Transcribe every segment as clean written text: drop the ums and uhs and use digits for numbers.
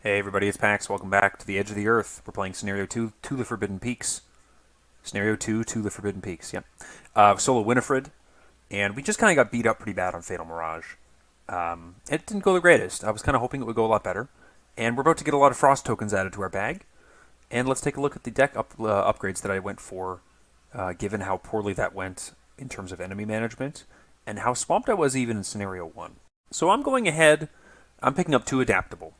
Hey everybody, it's Pax. Welcome back to the Edge of the Earth. We're playing Scenario 2, To the Forbidden Peaks. Scenario 2, To the Forbidden Peaks, yep. Solo Winifred, and we just kind of got beat up pretty bad on Fatal Mirage. It didn't go the greatest. I was kind of hoping it would go a lot better. And we're about to get a lot of Frost tokens added to our bag. And let's take a look at the deck upgrades that I went for, given how poorly that went in terms of enemy management, and how swamped I was even in Scenario 1. So I'm going ahead, I'm picking up 2 Adaptable.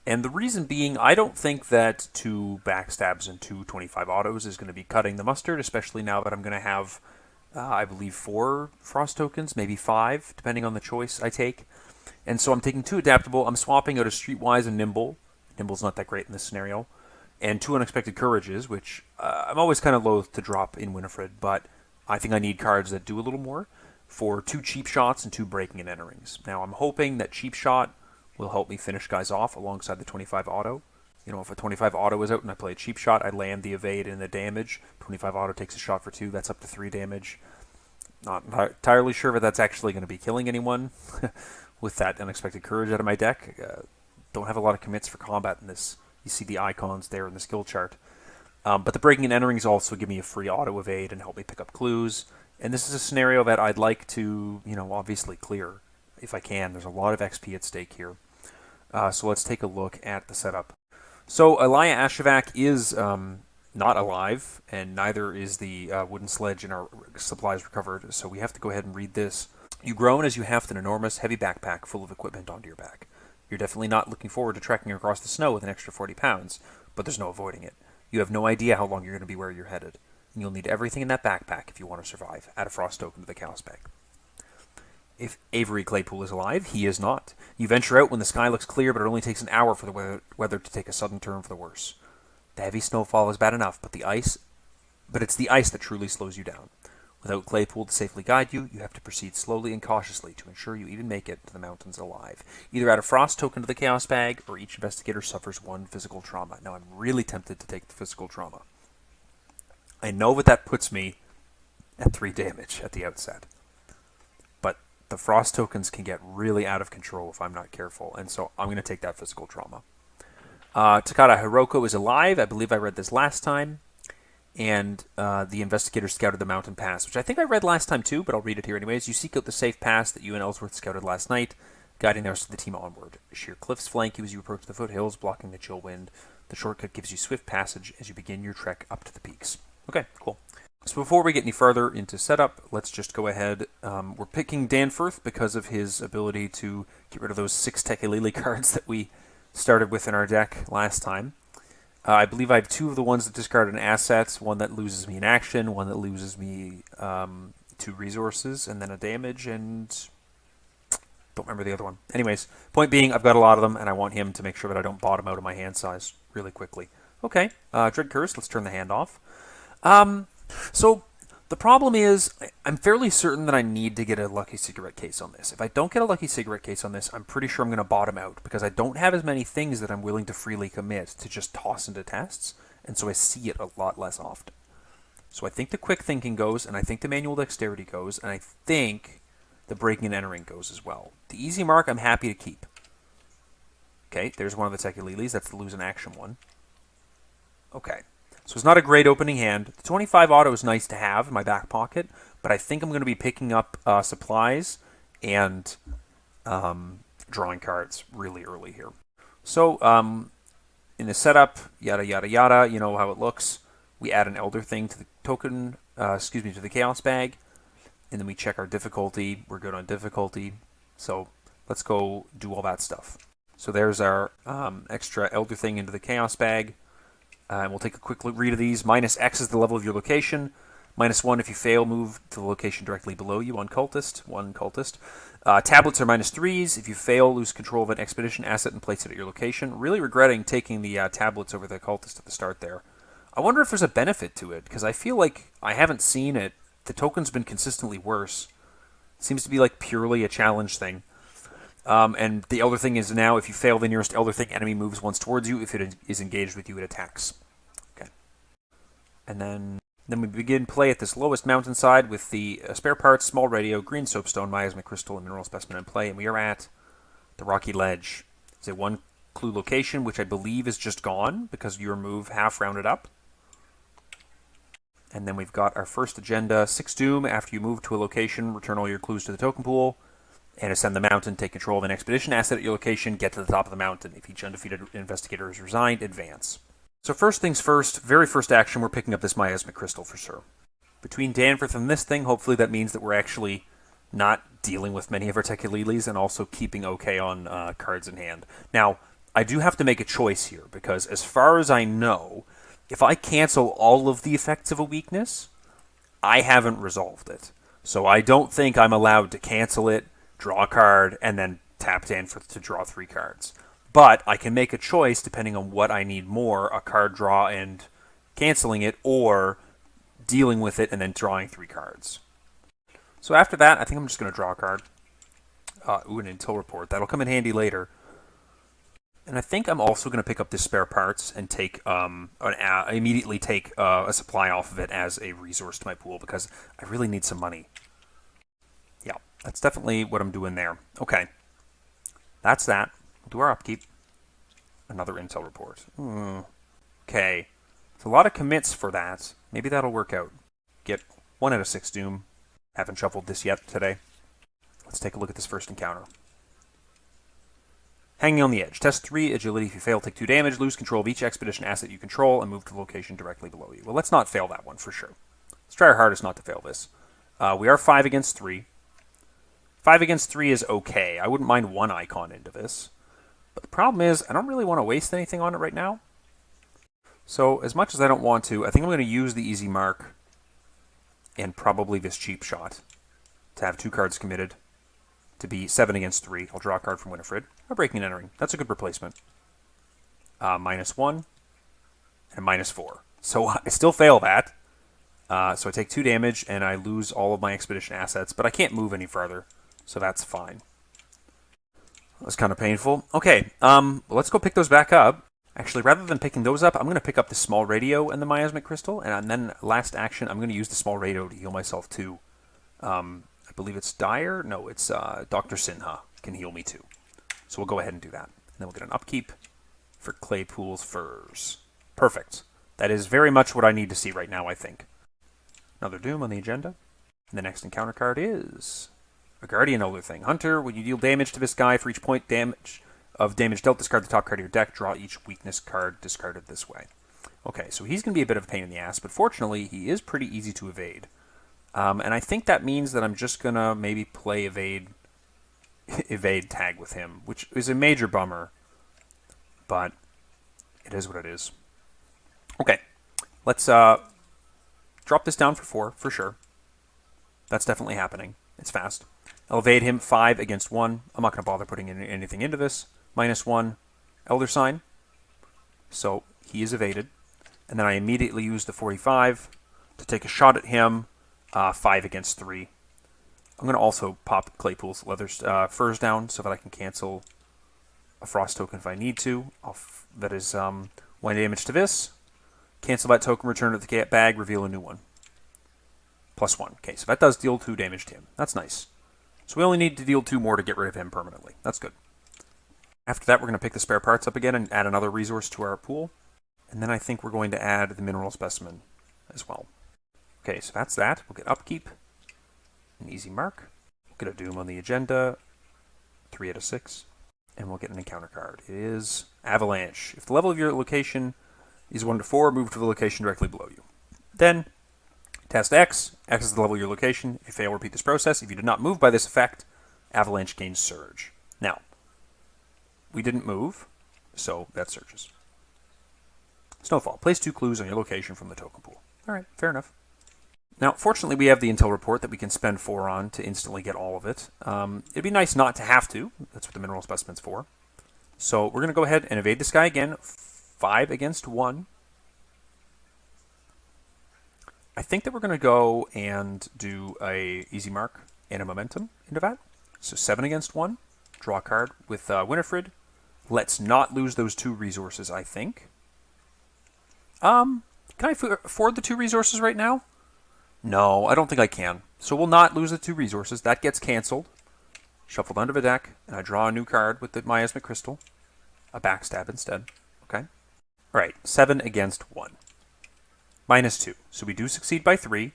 And the reason being, I don't think that 2 backstabs and 2 25 autos is going to be cutting the mustard, especially now that I'm going to have, I believe, 4 frost tokens, maybe 5, depending on the choice I take. And so I'm taking 2 adaptable. I'm swapping out a Streetwise and Nimble. Nimble's not that great in this scenario. And 2 Unexpected Courages, which I'm always kind of loath to drop in Winifred, but I think I need cards that do a little more, for 2 Cheap Shots and 2 Breaking and Enterings. Now I'm hoping that Cheap Shot will help me finish guys off alongside the 25 auto. You know, if a 25 auto is out and I play a cheap shot, I land the evade and the damage. 25 auto takes a shot for 2, that's up to 3 damage. Not entirely sure if that's actually going to be killing anyone with that Unexpected Courage out of my deck. Don't have a lot of commits for combat in this. You see the icons there in the skill chart. But the Breaking and Enterings also give me a free auto evade and help me pick up clues. And this is a scenario that I'd like to, obviously clear if I can. There's a lot of XP at stake here. So let's take a look at the setup. So Elia Ashevak is not alive, and neither is the wooden sledge in our supplies recovered, so we have to go ahead and read this. You groan as you heft an enormous, heavy backpack full of equipment onto your back. You're definitely not looking forward to trekking across the snow with an extra 40 pounds, but there's no avoiding it. You have no idea how long you're going to be where you're headed, and you'll need everything in that backpack if you want to survive. Add a frost token to the chaos bag. If Avery Claypool is alive, he is not. You venture out when the sky looks clear, but it only takes an hour for the weather to take a sudden turn for the worse. The heavy snowfall is bad enough, but it's the ice that truly slows you down. Without Claypool to safely guide you, you have to proceed slowly and cautiously to ensure you even make it to the mountains alive. Either add a frost token to the chaos bag, or each investigator suffers 1 physical trauma. Now I'm really tempted to take the physical trauma. I know that puts me at 3 damage at the outset. The frost tokens can get really out of control if I'm not careful, and so I'm going to take that physical trauma. Takada Hiroko is alive. I believe I read this last time. And the investigator scouted the mountain pass, which I think I read last time too, but I'll read it here anyways. You seek out the safe pass that you and Ellsworth scouted last night, guiding the rest of the team onward. Sheer cliffs flank you as you approach the foothills, blocking the chill wind. The shortcut gives you swift passage as you begin your trek up to the peaks. Okay, cool. So before we get any further into setup, let's just go ahead. We're picking Danforth because of his ability to get rid of those 6 Tekelele cards that we started with in our deck last time. I believe I have 2 of the ones that discard an asset, one that loses me an action, one that loses me 2 resources, and then a damage, and don't remember the other one. Anyways, point being, I've got a lot of them, and I want him to make sure that I don't bottom out of my hand size really quickly. Okay, Dread Curse, let's turn the hand off. So the problem is, I'm fairly certain that I need to get a lucky cigarette case on this. If I don't get a lucky cigarette case on this, I'm pretty sure I'm going to bottom out, because I don't have as many things that I'm willing to freely commit to just toss into tests, and so I see it a lot less often. So I think the quick thinking goes, and I think the manual dexterity goes, and I think the breaking and entering goes as well. The easy mark I'm happy to keep. Okay, there's one of the Tekeleles. That's the lose an action one. Okay. So it's not a great opening hand. The 25 auto is nice to have in my back pocket, but I think I'm going to be picking up supplies and drawing cards really early here. So in the setup, yada yada yada, you know how it looks. We add an Elder Thing to the token, to the Chaos Bag, and then we check our difficulty. We're good on difficulty, so let's go do all that stuff. So there's our extra Elder Thing into the Chaos Bag. And we'll take a quick read of these. -X is the level of your location. -1 if you fail, move to the location directly below you on Cultist. 1 Cultist. Tablets are -3s. If you fail, lose control of an expedition asset and place it at your location. Really regretting taking the tablets over the Cultist at the start there. I wonder if there's a benefit to it, because I feel like I haven't seen it. The token's been consistently worse. It seems to be like purely a challenge thing. And the Elder Thing is now, if you fail the nearest Elder Thing, enemy moves once towards you. If it is engaged with you, it attacks. Okay. And then we begin play at this lowest mountainside with the spare parts, small radio, green soapstone, miasma crystal, and mineral specimen in play. And we are at the rocky ledge. It's a 1 clue location, which I believe is just gone because you remove half rounded up. And then we've got our first agenda, 6 Doom. After you move to a location, return all your clues to the token pool and ascend the mountain. Take control of an expedition asset at your location. Get to the top of the mountain. If each undefeated investigator is resigned, advance. So first things first, very first action, we're picking up this miasmic crystal for sure. Between Danforth and this thing, hopefully that means that we're actually not dealing with many of our Tekelilis and also keeping okay on cards in hand. Now, I do have to make a choice here because as far as I know, if I cancel all of the effects of a weakness, I haven't resolved it. So I don't think I'm allowed to cancel it, draw a card, and then tap Danforth to draw 3 cards. But I can make a choice depending on what I need more, a card draw and canceling it, or dealing with it and then drawing 3 cards. So after that, I think I'm just going to draw a card. An intel report. That'll come in handy later. And I think I'm also going to pick up this spare parts and take immediately take a supply off of it as a resource to my pool because I really need some money. Yeah, that's definitely what I'm doing there. Okay, that's that. We'll do our upkeep. Another intel report. Okay, it's a lot of commits for that. Maybe that'll work out. Get 1 out of 6 Doom. Haven't shuffled this yet today. Let's take a look at this first encounter. Hanging on the edge. Test 3, agility. If you fail, take 2 damage. Lose control of each expedition asset you control and move to the location directly below you. Well, let's not fail that one for sure. Let's try our hardest not to fail this. We are 5 against 3. 5 against 3 is okay. I wouldn't mind 1 icon into this. But the problem is, I don't really want to waste anything on it right now. So, as much as I don't want to, I think I'm going to use the easy mark and probably this cheap shot to have 2 cards committed. To be 7 against 3. I'll draw a card from Winifred. Or breaking and entering. That's a good replacement. -1 and -4. So I still fail that. So I take 2 damage and I lose all of my expedition assets, but I can't move any further. So that's fine. That's kind of painful. Okay, let's go pick those back up. Actually, rather than picking those up, I'm going to pick up the small radio and the miasmic crystal, and then last action, I'm going to use the small radio to heal myself too. I believe it's Dyer. No, it's Dr. Sinha can heal me too. So we'll go ahead and do that. And then we'll get an upkeep for Claypool's Furs. Perfect. That is very much what I need to see right now, I think. Another Doom on the agenda. And the next encounter card is a Guardian Elder thing. Hunter, when you deal damage to this guy, for each point damage dealt, discard the top card of your deck. Draw each weakness card discarded this way. Okay, so he's going to be a bit of a pain in the ass, but fortunately, he is pretty easy to evade. And I think that means that I'm just going to maybe play evade tag with him, which is a major bummer, but it is what it is. Okay, let's drop this down for 4, for sure. That's definitely happening. It's fast. I'll evade him 5 against 1. I'm not going to bother putting anything into this. -1, Elder Sign. So he is evaded. And then I immediately use the 45 to take a shot at him. 5 against 3. I'm going to also pop Claypool's Furs down so that I can cancel a Frost token if I need to. That is 1 damage to this. Cancel that token, return it to the bag, reveal a new one. +1. Okay, so that does deal 2 damage to him. That's nice. So we only need to deal 2 more to get rid of him permanently. That's good. After that, we're going to pick the spare parts up again and add another resource to our pool. And then I think we're going to add the mineral specimen as well. Okay, so that's that. We'll get upkeep. An easy mark. We'll get a Doom on the agenda. 3 out of 6. And we'll get an encounter card. It is Avalanche. If the level of your location is 1 to 4, move to the location directly below you. Then, test X. X is the level of your location. If you fail, repeat this process. If you did not move by this effect, Avalanche gains Surge. Now, we didn't move, so that surges. Snowfall. Place 2 clues on your location from the token pool. Alright, fair enough. Now, fortunately, we have the intel report that we can spend 4 on to instantly get all of it. It'd be nice not to have to. That's what the mineral specimen's for. So we're going to go ahead and evade this guy again. 5 against 1. I think that we're going to go and do a easy mark and a momentum into that. So 7 against 1. Draw a card with Winifred. Let's not lose those 2 resources, I think. Can I afford the 2 resources right now? No, I don't think I can. So we'll not lose the 2 resources. That gets canceled. Shuffled under the deck, and I draw a new card with the miasmic crystal. a backstab instead. Okay. All right, 7 against 1. -2. So we do succeed by 3.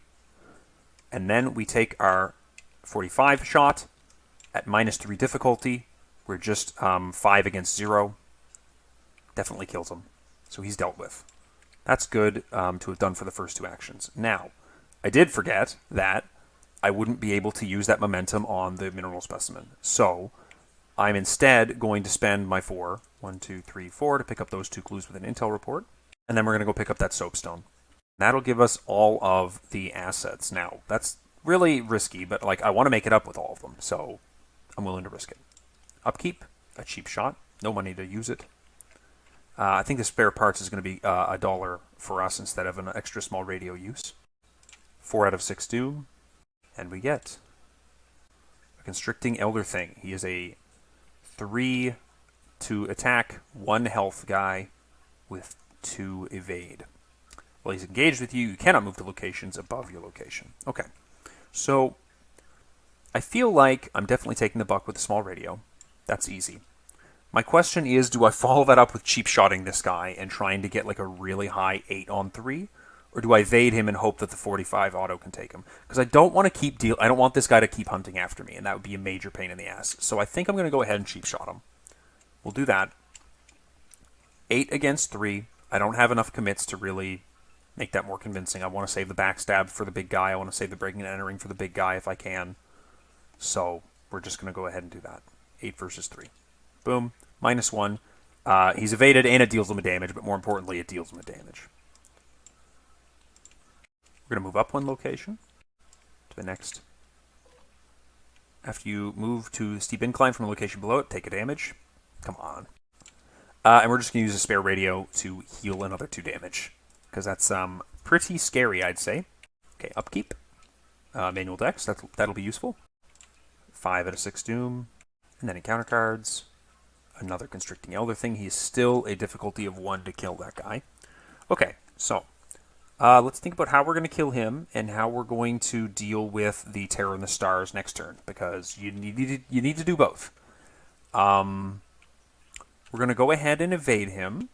And then we take our 45 shot at -3 difficulty. We're just 5 against 0. Definitely kills him. So he's dealt with. That's good to have done for the first 2 actions. Now, I did forget that I wouldn't be able to use that momentum on the mineral specimen. So I'm instead going to spend my 4, 1, 2, 3, 4, to pick up those 2 clues with an intel report. And then we're going to go pick up that soapstone. That'll give us all of the assets. Now, that's really risky, but like I want to make it up with all of them, so I'm willing to risk it. Upkeep, a cheap shot. No money to use it. I think the spare parts is going to be $1 for us instead of an extra small radio use. 4 out of 6 doom. And we get a Constricting Elder Thing. He is a 3 to attack, 1 health guy with 2 evade. While he's engaged with you, you cannot move to locations above your location. Okay. So I feel like I'm definitely taking the buck with the small radio. That's easy. My question is, do I follow that up with cheap shotting this guy and trying to get like a really high 8 on 3? Or do I evade him and hope that the 45 auto can take him? Because I don't want to I don't want this guy to keep hunting after me, and that would be a major pain in the ass. So I think I'm going to go ahead and cheap shot him. We'll do that. 8 against 3. I don't have enough commits to really make that more convincing. I want to save the backstab for the big guy. I want to save the breaking and entering for the big guy if I can. So we're just going to go ahead and do that. 8 versus 3. Boom. -1. He's evaded and it deals him a damage, but more importantly, it deals him a damage. We're going to move up 1 location to the next. After you move to the steep incline from the location below it, take a damage. Come on. And we're just going to use a spare radio to heal another 2 damage, because that's pretty scary, I'd say. Okay, upkeep. Manual dex, that'll be useful. 5 out of 6 doom. And then encounter cards. Another Constricting Elder Thing. He is still a difficulty of 1 to kill that guy. Okay, so let's think about how we're going to kill him and how we're going to deal with the Terror in the Stars next turn, because you need to do both. We're going to go ahead and evade him.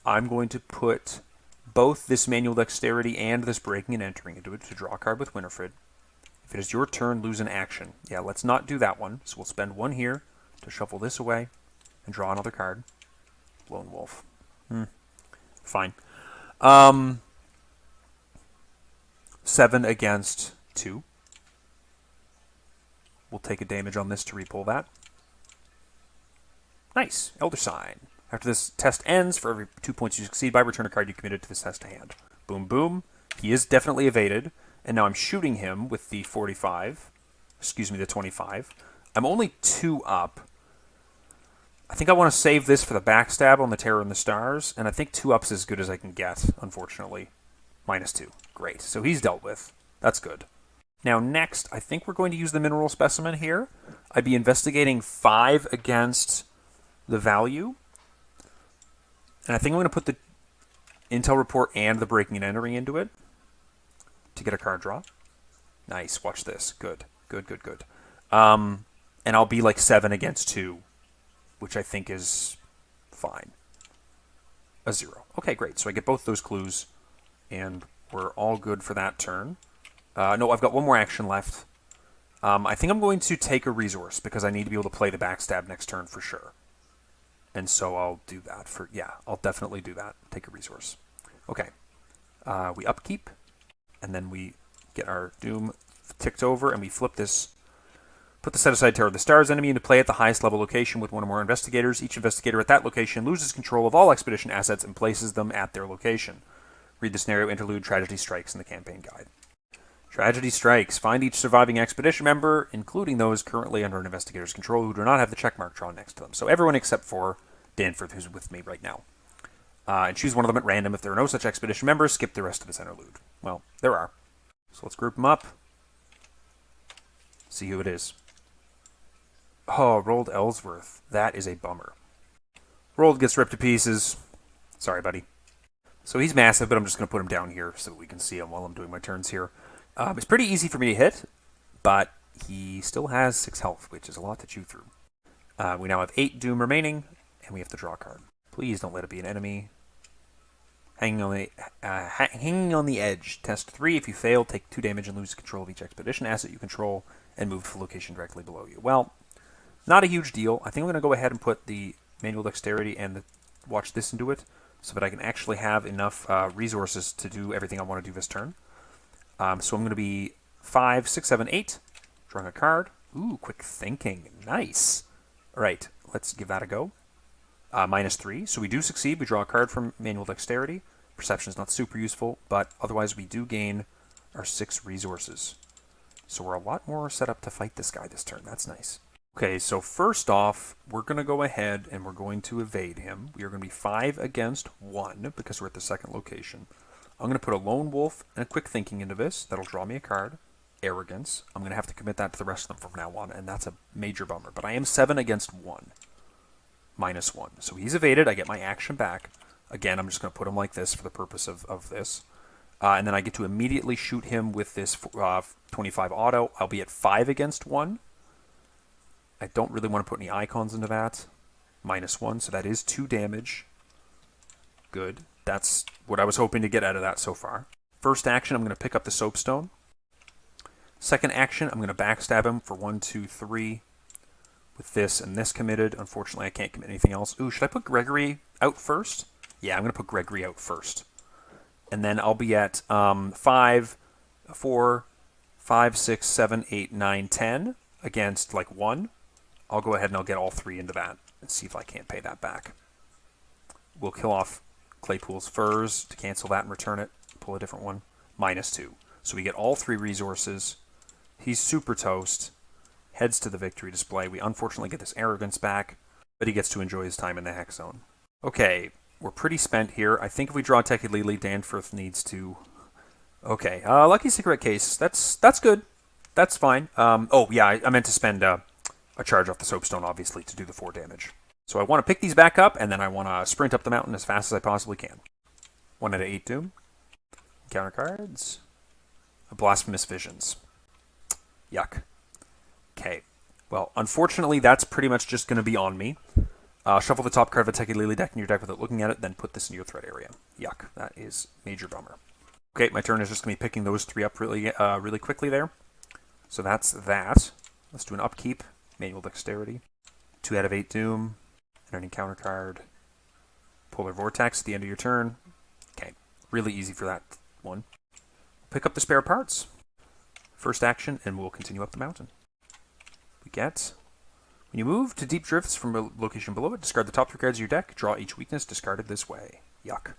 I'm going to put both this manual dexterity and this breaking and entering into it to draw a card with Winifred. If it is your turn, lose an action. Yeah, let's not do that one. So we'll spend 1 here to shuffle this away and draw another card. Lone Wolf. Fine. 7 against 2. We'll take a damage on this to repull that. Nice. Elder Sign. After this test ends, for every 2 points you succeed by, return a card you committed to this test to hand. Boom, boom. He is definitely evaded. And now I'm shooting him with the 45. Excuse me, the 25. I'm only 2 up. I think I want to save this for the backstab on the Terror in the Stars. And I think 2 up's as good as I can get, unfortunately. -2. Great. So he's dealt with. That's good. Now next, I think we're going to use the mineral specimen here. I'd be investigating 5 against the value. And I think I'm going to put the intel report and the breaking and entering into it to get a card draw. Nice. Watch this. Good. Good, good, good. And I'll be like 7 against 2, which I think is fine. A 0. Okay, great. So I get both those clues, and we're all good for that turn. No, I've got 1 more action left. I think I'm going to take a resource, because I need to be able to play the backstab next turn for sure. And so I'll do that for, yeah, I'll definitely do that. Take a resource. Okay. We upkeep, and then we get our doom ticked over, and we flip this, put the set-aside Terror of the Stars enemy into play at the highest level location with 1 or more investigators. Each investigator at that location loses control of all expedition assets and places them at their location. Read the scenario interlude, Tragedy Strikes in the campaign guide. Tragedy strikes. Find each surviving expedition member, including those currently under an investigator's control who do not have the checkmark drawn next to them. So everyone except for Danforth, who's with me right now. And choose one of them at random. If there are no such expedition members, skip the rest of this interlude. Well, there are. So let's group them up. See who it is. Oh, rolled Ellsworth. That is a bummer. Rolled gets ripped to pieces. Sorry, buddy. So he's massive, but I'm just going to put him down here so that we can see him while I'm doing my turns here. It's pretty easy for me to hit, but he still has 6 health, which is a lot to chew through. We now have 8 doom remaining. And we have to draw a card. Please don't let it be an enemy. Hanging on the edge. Test 3. If you fail, take 2 damage and lose control of each expedition asset you control and move to the location directly below you. Well, not a huge deal. I think I'm going to go ahead and put the manual dexterity and the watch this into it so that I can actually have enough resources to do everything I want to do this turn. So I'm going to be 5, 6, 7, 8. Drawing a card. Ooh, quick thinking. Nice. All right, let's give that a go. -3. So we do succeed. We draw a card from manual dexterity. Perception is not super useful, but otherwise we do gain our 6 resources. So we're a lot more set up to fight this guy this turn. That's nice. Okay, so first off, we're going to go ahead and we're going to evade him. We are going to be 5 against 1 because we're at the second location. I'm going to put a lone wolf and a quick thinking into this. That'll draw me a card. Arrogance. I'm going to have to commit that to the rest of them from now on, and that's a major bummer. But I am 7 against 1. -1. So he's evaded. I get my action back. Again, I'm just going to put him like this for the purpose of this. And then I get to immediately shoot him with this 25 auto. I'll be at 5 against 1. I don't really want to put any icons into that. -1, so that is 2 damage. Good. That's what I was hoping to get out of that so far. First action, I'm going to pick up the soapstone. Second action, I'm going to backstab him for 1, 2, 3. With this and this committed. Unfortunately, I can't commit anything else. Ooh, should I put Gregory out first? Yeah, I'm going to put Gregory out first. And then I'll be at 5, 4, 5, 6, 7, 8, 9, 10 against like 1. I'll go ahead and I'll get all 3 into that and see if I can't pay that back. We'll kill off Claypool's furs to cancel that and return it. Pull a different one. -2. So we get all 3 resources. He's super toast. Heads to the victory display. We unfortunately get this arrogance back, but he gets to enjoy his time in the hex zone. Okay, we're pretty spent here. I think if we draw Tekilili, Danforth needs to... Okay, lucky cigarette case. That's good. That's fine. Oh, yeah, I meant to spend a charge off the soapstone, obviously, to do the 4 damage. So I want to pick these back up, and then I want to sprint up the mountain as fast as I possibly can. 1 out of 8 doom. Counter cards. A blasphemous visions. Yuck. Okay, well, unfortunately, that's pretty much just going to be on me. Shuffle the top card of a Tekilili deck in your deck without looking at it, then put this in your threat area. Yuck, that is major bummer. Okay, my turn is just going to be picking those 3 up really quickly there. So that's that. Let's do an upkeep. Manual dexterity. 2 out of 8 doom. And an encounter card. Polar vortex at the end of your turn. Okay, really easy for that one. Pick up the spare parts. First action, and we'll continue up the mountain. We get, when you move to deep drifts from a location below it, discard the top 3 cards of your deck, draw each weakness discarded this way. Yuck.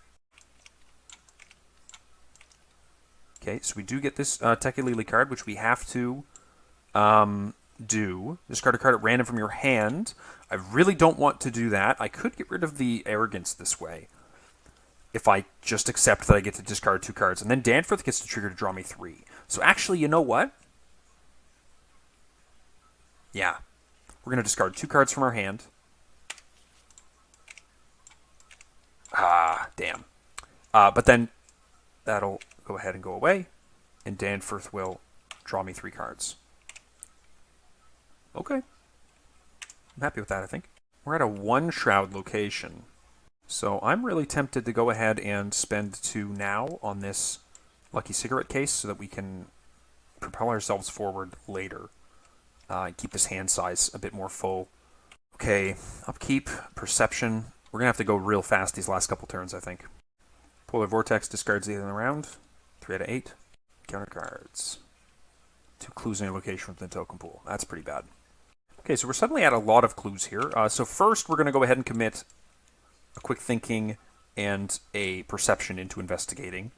Okay, so we do get this Tekilili card, which we have to do. Discard a card at random from your hand. I really don't want to do that. I could get rid of the arrogance this way, if I just accept that I get to discard 2 cards. And then Danforth gets to trigger to draw me 3. So actually, you know what? Yeah. We're going to discard 2 cards from our hand. Ah, damn. But then that'll go ahead and go away. And Danforth will draw me 3 cards. Okay. I'm happy with that, I think. We're at a 1 shroud location. So I'm really tempted to go ahead and spend 2 now on this lucky cigarette case so that we can propel ourselves forward later. Keep this hand size a bit more full. Okay, upkeep, perception. We're going to have to go real fast these last couple turns, I think. Polar Vortex discards the end of the round. 3 out of 8. Counter cards. 2 clues in your location from the token pool. That's pretty bad. Okay, so we're suddenly at a lot of clues here. So first, we're going to go ahead and commit a quick thinking and a perception into investigating,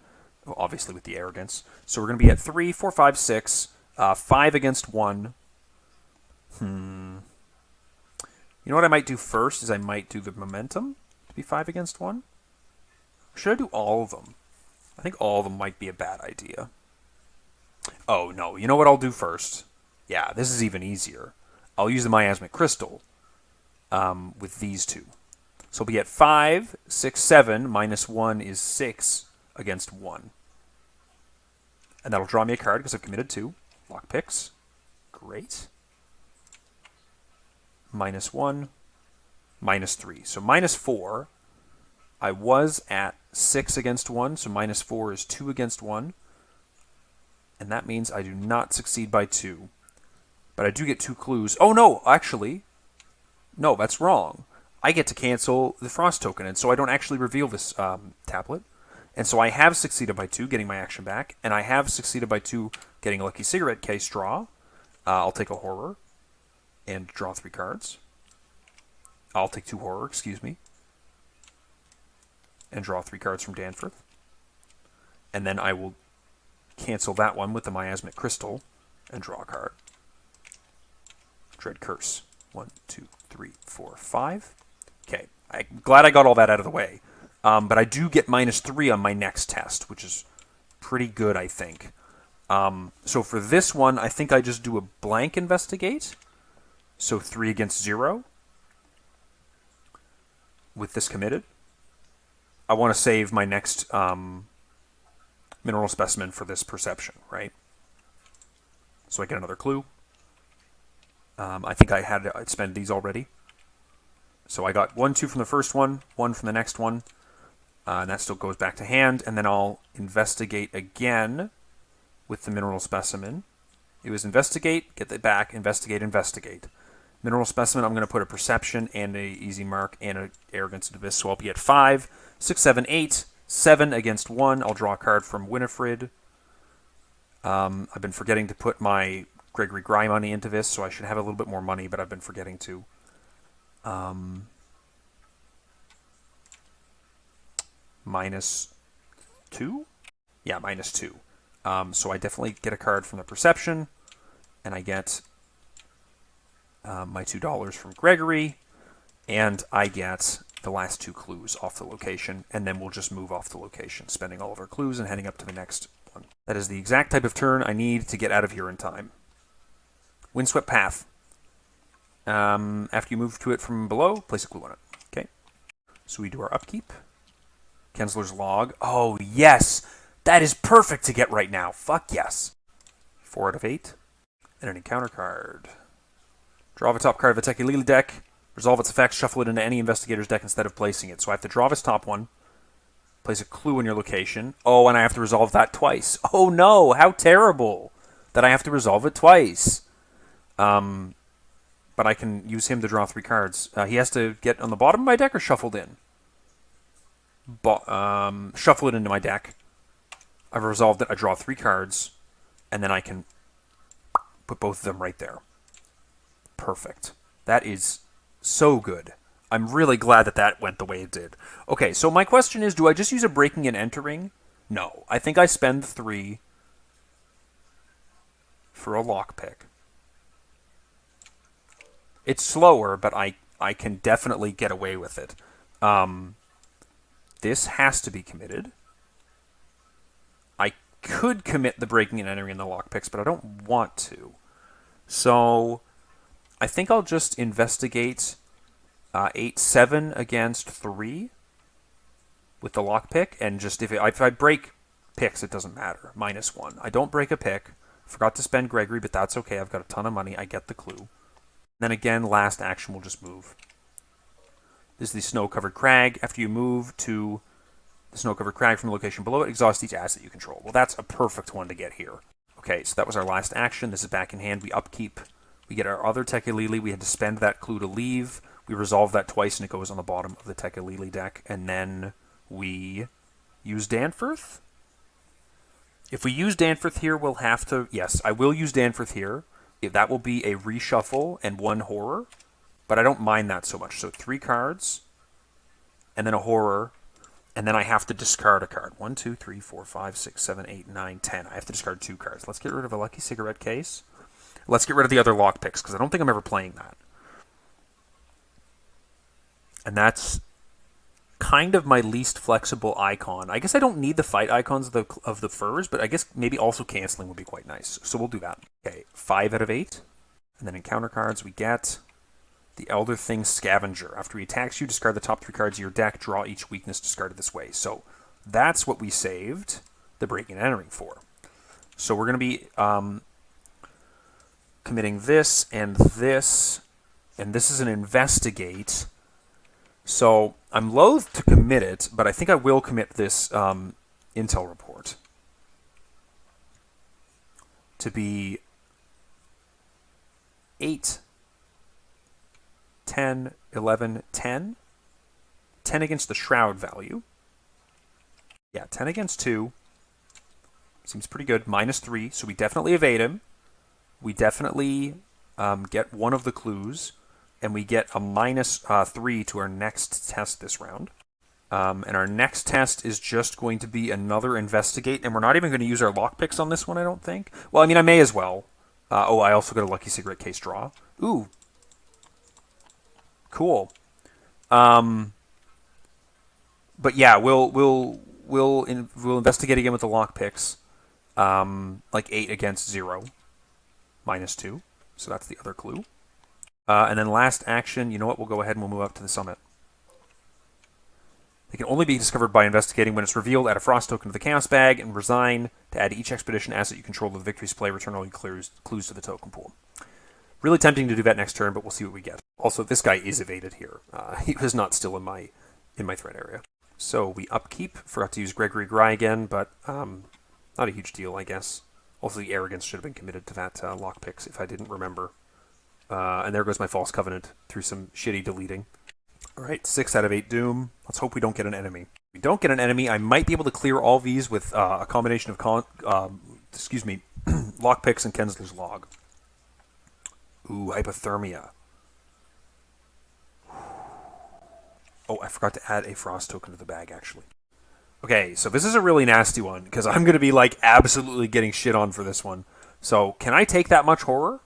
obviously with the arrogance. So we're going to be at 3, 4, 5, 6, 5 against 1. You know what I might do first is I might do the momentum to be 5 against 1. Or should I do all of them? I think all of them might be a bad idea. Oh, no. You know what I'll do first? Yeah, this is even easier. I'll use the miasmic crystal with these 2. So we'll be at 5, 6, 7, -1 is 6 against 1. And that'll draw me a card because I've committed 2. Lock picks. Great. -1. -3. So -4. I was at 6 against 1, so -4 is 2 against 1. And that means I do not succeed by 2. But I do get 2 clues. Oh, no, actually. No, that's wrong. I get to cancel the frost token, and so I don't actually reveal this tablet. And so I have succeeded by 2, getting my action back, and I have succeeded by 2, getting a lucky cigarette case draw. I'll take a horror and draw 3 cards. I'll take 2 horror, excuse me, and draw 3 cards from Danforth. And then I will cancel that one with the miasmic crystal and draw a card. Dread Curse. 1, 2, 3, 4, 5. Okay, I'm glad I got all that out of the way. But I do get -3 on my next test, which is pretty good, I think. So for this one, I think I just do a blank investigate. So 3 against 0. With this committed. I want to save my next mineral specimen for this perception, right? So I get another clue. I think I'd spend these already. So I got 1, 2 from the first one, 1 from the next one. And that still goes back to hand. And then I'll investigate again with the mineral specimen. It was investigate, get it back, investigate, investigate. Mineral specimen, I'm going to put a perception and a easy mark and an arrogance and abyss. So I'll be at 5, 6, 7, 8, 7 against 1. I'll draw a card from Winifred. I've been forgetting to put my Gregory Grime money into this, so I should have a little bit more money, but I've been forgetting to. -2? Yeah, -2. So I definitely get a card from the perception, and I get my $2 from Gregory, and I get the last 2 clues off the location, and then we'll just move off the location, spending all of our clues and heading up to the next one. That is the exact type of turn I need to get out of here in time. Windswept Path. After you move to it from below, place a clue on it. Okay. So we do our upkeep. Kensler's Log. Oh, yes! That is perfect to get right now. Fuck yes. 4 out of 8. And an encounter card. Draw the top card of the Tekelili deck. Resolve its effects. Shuffle it into any investigator's deck instead of placing it. So I have to draw this top one. Place a clue in your location. Oh, and I have to resolve that twice. Oh no! How terrible that I have to resolve it twice. But I can use him to draw 3 cards. He has to get on the bottom of my deck or shuffled in? Shuffle it into my deck. I've resolved it. I draw 3 cards, and then I can put both of them right there. Perfect. That is so good. I'm really glad that that went the way it did. Okay, so my question is, do I just use a breaking and entering? No. I think I spend 3 for a lockpick. It's slower, but I can definitely get away with it. This has to be committed. I could commit the breaking and entering in the lockpicks, but I don't want to. So I think I'll just investigate 8, 7 against 3 with the lockpick, and just if I break picks, it doesn't matter. -1. I don't break a pick. Forgot to spend Gregory, but that's okay. I've got a ton of money. I get the clue. Then again, last action will just move. This is the snow-covered crag. After you move to the snow-covered crag from the location below it, exhaust each asset you control. Well, that's a perfect one to get here. Okay, so that was our last action. This is back in hand. We upkeep. We get our other Tekelili. We had to spend that clue to leave. We resolve that twice, and it goes on the bottom of the Tekelili deck. And then we use Danforth. If we use Danforth here, we'll have to... Yes, I will use Danforth here. That will be a reshuffle and 1 horror. But I don't mind that so much. So 3 cards, and then a horror, and then I have to discard a card. 1, 2, 3, 4, 5, 6, 7, 8, 9, 10. I have to discard 2 cards. Let's get rid of a lucky cigarette case. Let's get rid of the other lockpicks, because I don't think I'm ever playing that. And that's kind of my least flexible icon. I guess I don't need the fight icons of the furs, but I guess maybe also canceling would be quite nice. So we'll do that. Okay, 5 out of 8. And then encounter cards we get the Elder Thing Scavenger. After he attacks you, discard the top 3 cards of your deck. Draw each weakness discarded this way. So that's what we saved the breaking and entering for. So we're going to be committing this, and this is an investigate. So I'm loath to commit it, but I think I will commit this intel report to be 8, 10, 11, 10. 10 against the shroud value. Yeah, 10 against 2. Seems pretty good. -3, so we definitely evade him. We definitely get one of the clues, and we get a -3 to our next test this round. And our next test is just going to be another investigate, and we're not even going to use our lockpicks on this one, I don't think. Well, I mean, I may as well. I also got a lucky cigarette case draw. Ooh. Cool. But yeah, we'll investigate again with the lockpicks. Like 8 against 0. -2. So that's the other clue. And then last action, you know what? We'll go ahead and we'll move up to the summit. They can only be discovered by investigating. When it's revealed, add a frost token to the chaos bag and resign to add each expedition asset you control to the victory display. Return all your clues to the token pool. Really tempting to do that next turn, but we'll see what we get. Also, this guy is evaded here. He was not still in my threat area. So we upkeep. Forgot to use Gregory Gry again, but not a huge deal, I guess. Also, the arrogance should have been committed to that lockpicks if I didn't remember. And there goes my false covenant through some shitty deleting. All right, 6 out of 8 doom. Let's hope we don't get an enemy. If we don't get an enemy, I might be able to clear all these with a combination of lockpicks and Kensler's log. Ooh, hypothermia. Oh, I forgot to add a frost token to the bag, actually. Okay, so this is a really nasty one, because I'm going to be, like, absolutely getting shit on for this one. So, can I take that much horror?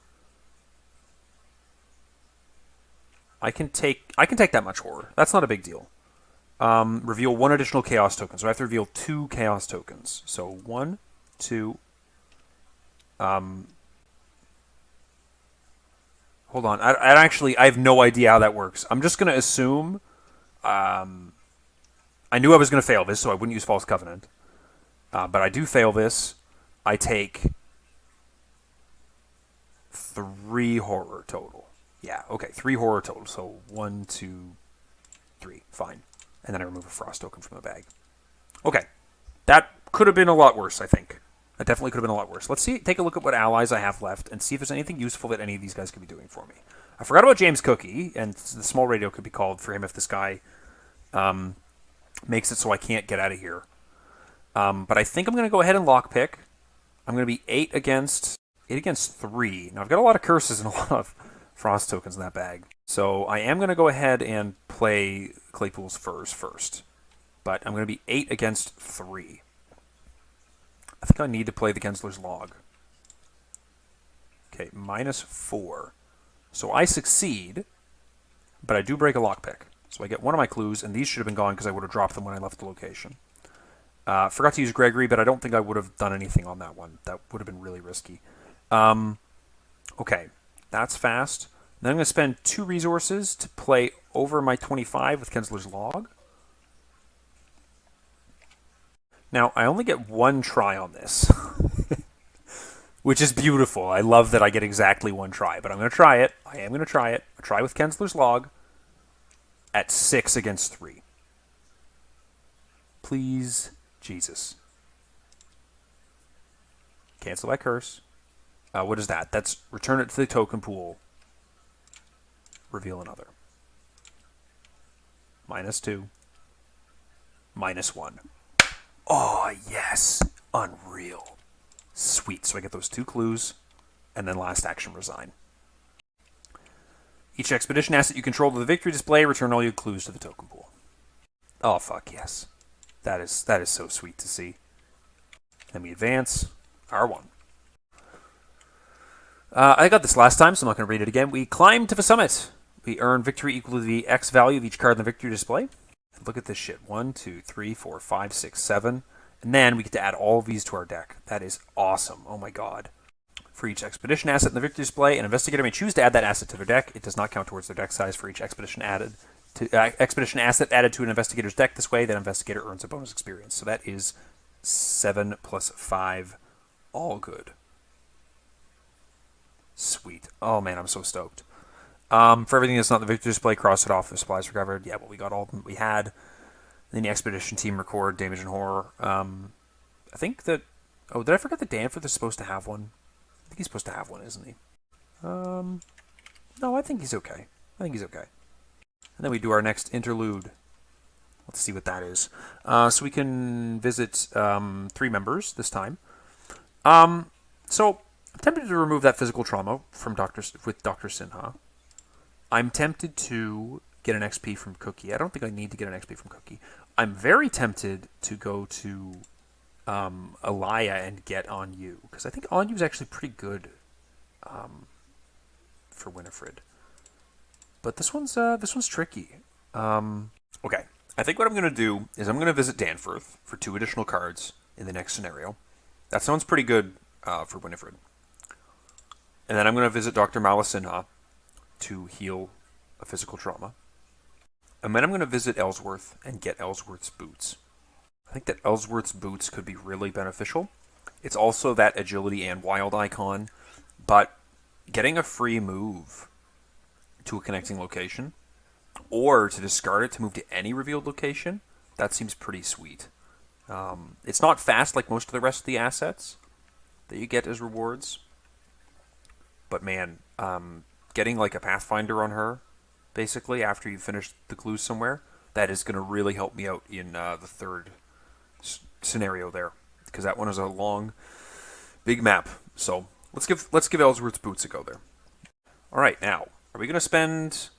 I can take that much horror. That's not a big deal. Reveal 1 additional chaos token. So I have to reveal 2 chaos tokens. So 1, 2. Hold on. I have no idea how that works. I'm just going to assume. I knew I was going to fail this, so I wouldn't use False Covenant. But I do fail this. I take 3 horror total. Yeah, okay, 3 horror total. So 1, 2, 3. Fine. And then I remove a frost token from the bag. Okay. That could have been a lot worse, I think. That definitely could have been a lot worse. Let's take a look at what allies I have left and see if there's anything useful that any of these guys could be doing for me. I forgot about James Cookie, and the small radio could be called for him if this guy makes it so I can't get out of here. But I think I'm going to go ahead and lockpick. I'm going to be 8 against 3. Now, I've got a lot of curses and a lot of frost tokens in that bag. So I am going to go ahead and play Claypool's Furs first. But I'm going to be 8 against 3. I think I need to play the Gensler's Log. Okay, -4. So I succeed, but I do break a lockpick. So I get one of my clues, and these should have been gone because I would have dropped them when I left the location. Forgot to use Gregory, but I don't think I would have done anything on that one. That would have been really risky. Okay, that's fast. Then I'm going to spend 2 resources to play over my 25 with Kensler's Log. Now, I only get 1 try on this, which is beautiful. I love that I get exactly 1 try, but I'm going to try it. I am going to try it. I'll try with Kensler's Log at 6 against 3. Please, Jesus. Cancel that curse. What is that? That's return it to the token pool. Reveal another. -2. -1. Oh, yes. Unreal. Sweet. So I get those 2 clues, and then last action, resign. Each expedition asset you control to the victory display, return all your clues to the token pool. Oh, fuck yes. That is so sweet to see. Then we advance. R1. I got this last time, so I'm not going to read it again. We climb to the summit. We earn victory equal to the X value of each card in the victory display. Look at this shit. 1, 2, 3, 4, 5, 6, 7. And then we get to add all of these to our deck. That is awesome. Oh my god. For each expedition asset in the victory display, an investigator may choose to add that asset to their deck. It does not count towards their deck size for each expedition asset added to an investigator's deck. This way, that investigator earns a bonus experience. So that is 7 plus 5. All good. Sweet. Oh man, I'm so stoked. For everything that's not the victor display, cross it off if supplies recovered. Yeah, well, we got all of them we had. And then the expedition team record damage and horror. I think that... Oh, did I forget that Danforth is supposed to have one? I think he's supposed to have one, isn't he? No, I think he's okay. I think he's okay. And then we do our next interlude. Let's see what that is. So we can visit 3 members this time. So I'm tempted to remove that physical trauma from Dr. Sinha. I'm tempted to get an XP from Cookie. I don't think I need to get an XP from Cookie. I'm very tempted to go to Alaya and get On You, because I think On You is actually pretty good for Winifred. But this one's tricky. Okay, I think what I'm going to do is I'm going to visit Danforth for 2 additional cards in the next scenario. That sounds pretty good for Winifred. And then I'm going to visit Dr. Malasinha to heal a physical trauma. And then I'm going to visit Ellsworth and get Ellsworth's boots. I think that Ellsworth's boots could be really beneficial. It's also that agility and wild icon, but getting a free move to a connecting location, or to discard it to move to any revealed location, that seems pretty sweet. It's not fast like most of the rest of the assets that you get as rewards, but man, getting like a Pathfinder on her, basically, after you finish the clues somewhere, that is going to really help me out in the third scenario there, because that one is a long, big map. So let's give Ellsworth's boots a go there. All right, now are we going to spend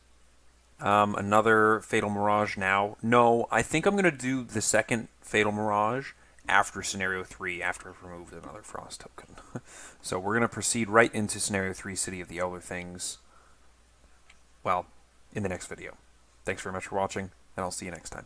another Fatal Mirage now? No, I think I'm going to do the second Fatal Mirage after Scenario 3, after I've removed another Frost token. So we're going to proceed right into Scenario 3, City of the Elder Things, well, in the next video. Thanks very much for watching, and I'll see you next time.